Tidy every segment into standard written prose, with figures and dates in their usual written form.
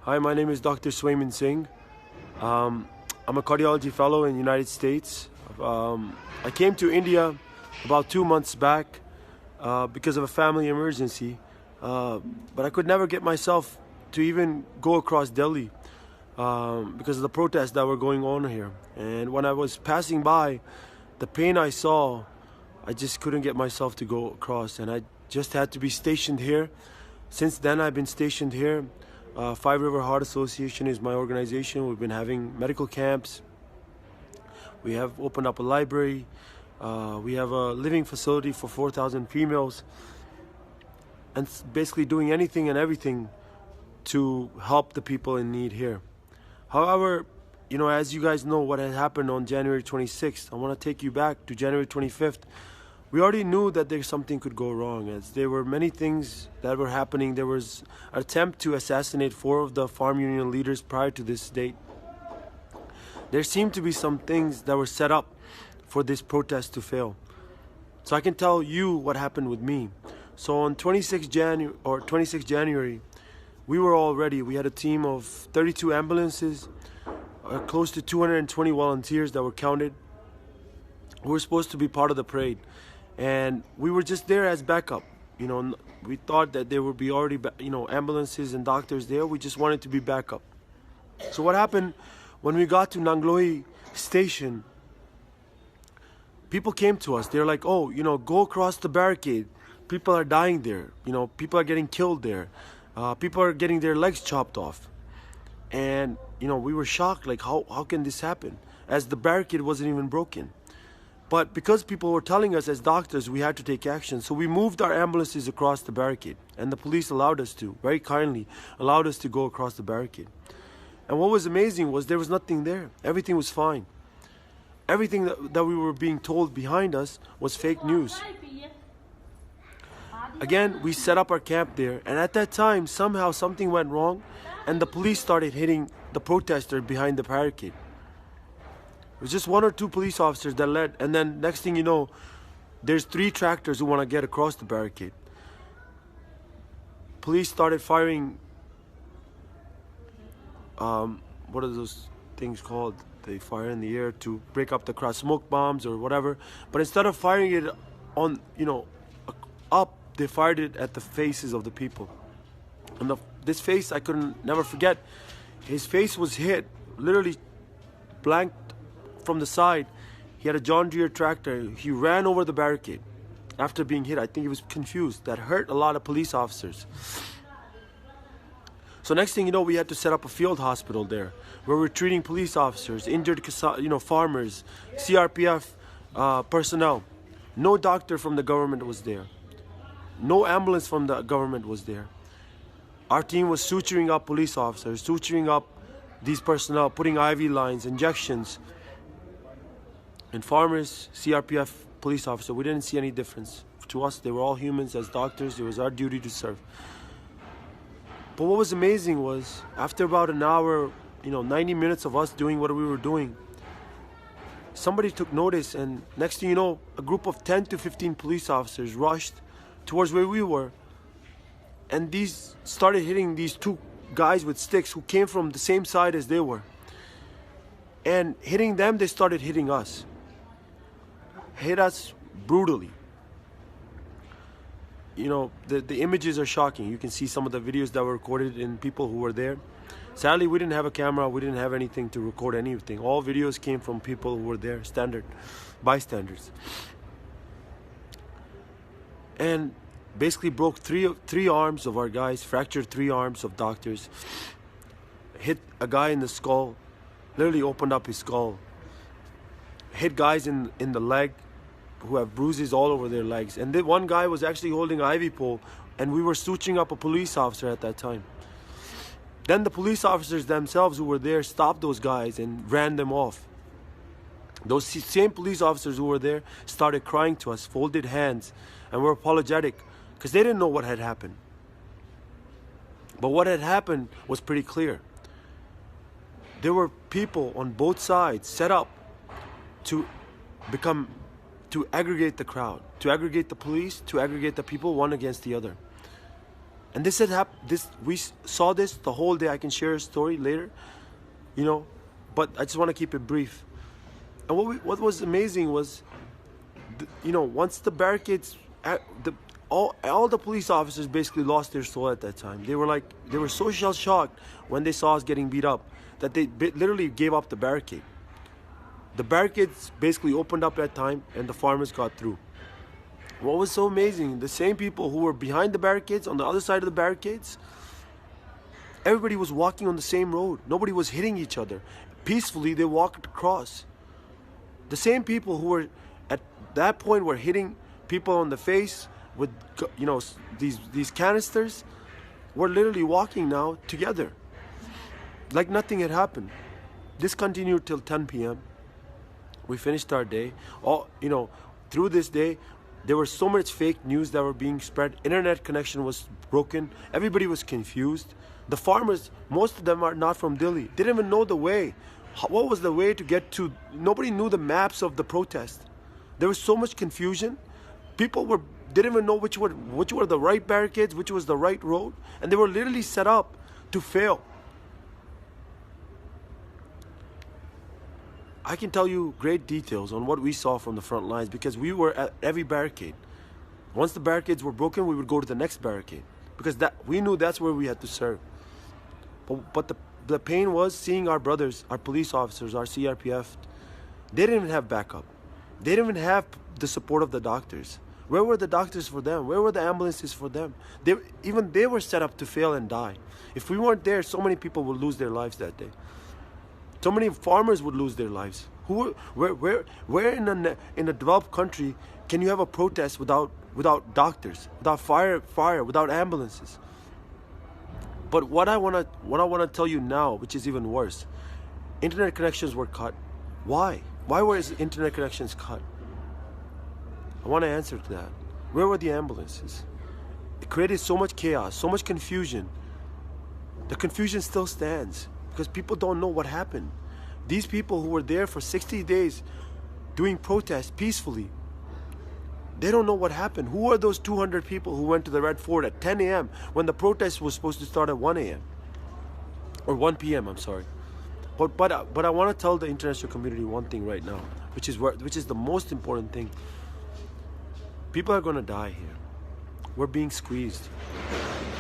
Hi, my name is Dr. Swayman Singh. I'm a cardiology fellow in the United States. I came to India about 2 months back because of a family emergency, but I could never get myself to even go across Delhi because of the protests that were going on here. And when I was passing by, the pain I saw, I just couldn't get myself to go across, and I just had to be stationed here. Since then, I've been stationed here. Five River Heart Association is my organization. We've been having medical camps. We have opened up a library. We have a living facility for 4,000 females, and basically doing anything and everything to help the people in need here. However, you know, as you guys know what had happened on January 26th, I want to take you back to January 25th. We already knew that there's something could go wrong, as there were many things that were happening. There was an attempt to assassinate 4 of the farm union leaders prior to this date. There seemed to be some things that were set up for this protest to fail. So I can tell you what happened with me. So on 26 January, we were all ready. We had a team of 32 ambulances, close to 220 volunteers that were counted. We were supposed to be part of the parade, and we were just there as backup. You know, we thought that there would be already, ambulances and doctors there. We just wanted to be backup. So what happened when we got to Nanglohi station? People came to us. They're like, "Oh, go across the barricade. People are dying there. People are getting killed there. People are getting their legs chopped off." And we were shocked. Like, how can this happen? As the barricade wasn't even broken. But because people were telling us as doctors, we had to take action. So we moved our ambulances across the barricade, and the police allowed us to, very kindly allowed us to go across the barricade. And what was amazing was there was nothing there. Everything was fine. Everything that we were being told behind us was fake news. Again, we set up our camp there, and at that time, somehow something went wrong, and the police started hitting the protester behind the barricade. It was just 1 or 2 police officers that led, and then next thing you know, there's 3 tractors who want to get across the barricade. Police started firing, what are those things called? They fire in the air to break up the crowd, smoke bombs or whatever. But instead of firing it on, up, they fired it at the faces of the people. And this face, I never forget. His face was hit, literally blanked from the side. He had a John Deere tractor. He ran over the barricade after being hit. I think he was confused. That hurt a lot of police officers. So next thing you know, we had to set up a field hospital there where we're treating police officers, injured farmers, CRPF personnel. No doctor from the government was there. No ambulance from the government was there. Our team was suturing up police officers, suturing up these personnel, putting IV lines, injections. And farmers, CRPF police officer, we didn't see any difference. To us, they were all humans. As doctors, it was our duty to serve. But what was amazing was, after about an hour, 90 minutes of us doing what we were doing, somebody took notice, and next thing you know, a group of 10 to 15 police officers rushed towards where we were, and these started hitting these 2 guys with sticks who came from the same side as they were. And hitting them, they started hitting us. Hit us brutally. The images are shocking. You can see some of the videos that were recorded in people who were there. Sadly, we didn't have a camera. We didn't have anything to record anything. All videos came from people who were there, bystanders. And basically broke three arms of our guys, fractured 3 arms of doctors, hit a guy in the skull, literally opened up his skull, hit guys in the leg who have bruises all over their legs. And then one guy was actually holding an IV pole, and we were suturing up a police officer at that time. Then the police officers themselves who were there stopped those guys and ran them off. Those same police officers who were there started crying to us, folded hands, and were apologetic because they didn't know what had happened. But what had happened was pretty clear. There were people on both sides set up to aggregate the crowd, to aggregate the police, to aggregate the people one against the other. And this had happened. We saw this the whole day. I can share a story later, but I just want to keep it brief. And what was amazing was, once the barricades, all the police officers basically lost their soul at that time. They were so shell shocked when they saw us getting beat up that they literally gave up the barricade. The barricades basically opened up at time, and the farmers got through. What was so amazing, the same people who were behind the barricades, on the other side of the barricades, everybody was walking on the same road. Nobody was hitting each other. Peacefully, they walked across. The same people who were at that point were hitting people on the face with, these canisters, were literally walking now together, like nothing had happened. This continued till 10 p.m. We finished our day. Through this day, there was so much fake news that were being spread. Internet connection was broken. Everybody was confused. The farmers, most of them are not from Delhi. They didn't even know the way. What was the way to get to? Nobody knew the maps of the protest. There was so much confusion. People didn't even know which were the right barricades, which was the right road, and they were literally set up to fail. I can tell you great details on what we saw from the front lines because we were at every barricade. Once the barricades were broken, we would go to the next barricade because we knew that's where we had to serve. But the pain was seeing our brothers, our police officers, our CRPF. They didn't even have backup. They didn't even have the support of the doctors. Where were the doctors for them? Where were the ambulances for them? They were set up to fail and die. If we weren't there, so many people would lose their lives that day. So many farmers would lose their lives. Where in a developed country can you have a protest without doctors, without fire, without ambulances? But what I want to tell you now, which is even worse, internet connections were cut. Why? Why were internet connections cut? I want to answer to that. Where were the ambulances? It created so much chaos, so much confusion. The confusion still stands because people don't know what happened. These people who were there for 60 days doing protests peacefully, they don't know what happened. Who are those 200 people who went to the Red Fort at 10 a.m. when the protest was supposed to start at 1 a.m. or 1 p.m. I'm sorry. But I want to tell the international community one thing right now, which is the most important thing. People are going to die here. We're being squeezed.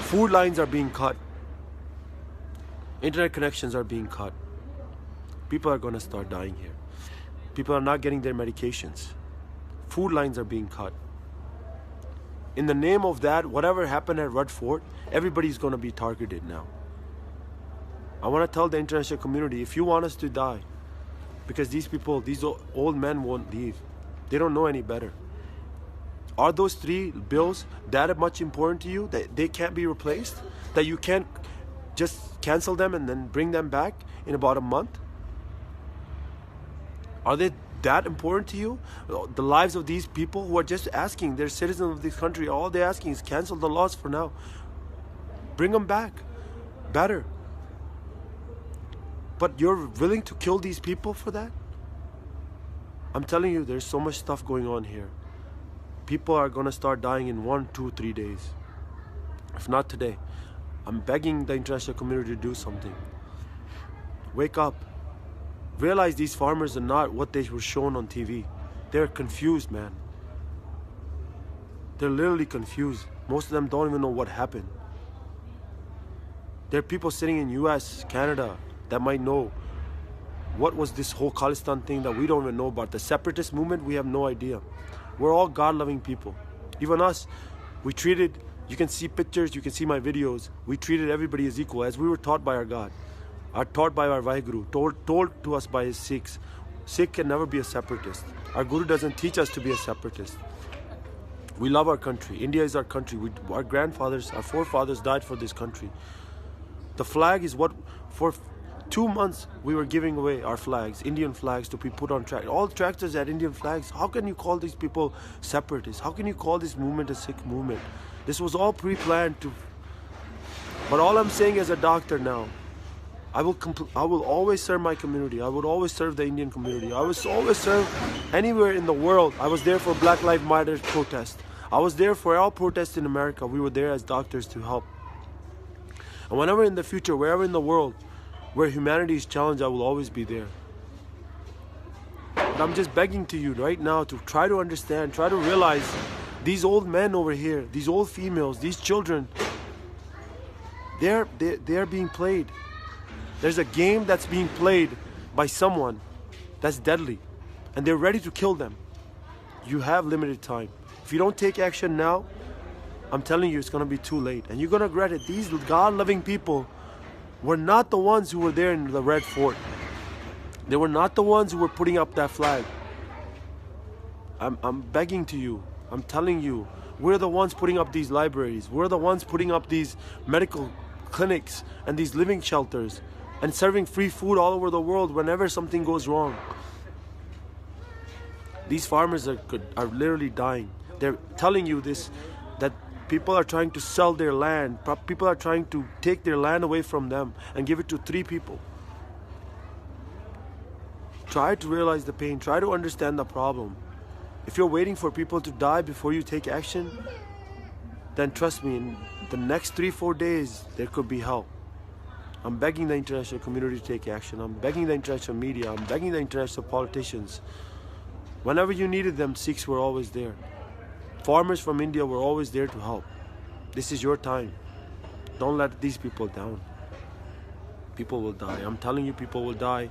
Food lines are being cut. Internet connections are being cut. People are going to start dying here. People are not getting their medications. Food lines are being cut. In the name of that, whatever happened at Red Fort, everybody's going to be targeted now. I want to tell the international community, if you want us to die, because these old men won't leave. They don't know any better. Are those 3 bills that much important to you that they can't be replaced? That you can't just cancel them and then bring them back in about a month? Are they that important to you? The lives of these people who are just asking, they're citizens of this country, all they're asking is cancel the laws for now. Bring them back. Better. But you're willing to kill these people for that? I'm telling you, there's so much stuff going on here. People are going to start dying in 1, 2, 3 days. If not today. I'm begging the international community to do something. Wake up. Realize these farmers are not what they were shown on TV. They're confused, man. They're literally confused. Most of them don't even know what happened. There are people sitting in US, Canada, that might know what was this whole Khalistan thing that we don't even know about. The separatist movement, we have no idea. We're all God-loving people. Even us, you can see pictures, you can see my videos. We treated everybody as equal, as we were taught by our God. Are taught by our Vaheguru, told to us by his Sikhs. Sikh can never be a separatist. Our Guru doesn't teach us to be a separatist. We love our country. India is our country. Our grandfathers, our forefathers died for this country. The flag is what, for 2 months we were giving away our flags, Indian flags, to be put on tractors. All tractors had Indian flags. How can you call these people separatists? How can you call this movement a Sikh movement? This was all pre-planned to... But all I'm saying as a doctor now, I will always serve my community. I would always serve the Indian community. I would always serve anywhere in the world. I was there for Black Lives Matter protest. I was there for all protests in America. We were there as doctors to help. And whenever in the future, wherever in the world, where humanity is challenged, I will always be there. But I'm just begging to you right now to try to understand, try to realize these old men over here, these old females, these children, they're being played. There's a game that's being played by someone that's deadly, and they're ready to kill them. You have limited time. If you don't take action now, I'm telling you, it's going to be too late. And you're going to regret it. These God-loving people were not the ones who were there in the Red Fort. They were not the ones who were putting up that flag. I'm begging to you. I'm telling you, we're the ones putting up these libraries. We're the ones putting up these medical clinics and these living shelters and serving free food all over the world whenever something goes wrong. These farmers are literally dying. They're telling you this, that people are trying to sell their land. People are trying to take their land away from them and give it to 3 people. Try to realize the pain. Try to understand the problem. If you're waiting for people to die before you take action, then trust me, in the next 3-4 days, there could be hell. I'm begging the international community to take action. I'm begging the international media. I'm begging the international politicians. Whenever you needed them, Sikhs were always there. Farmers from India were always there to help. This is your time. Don't let these people down. People will die. I'm telling you, people will die.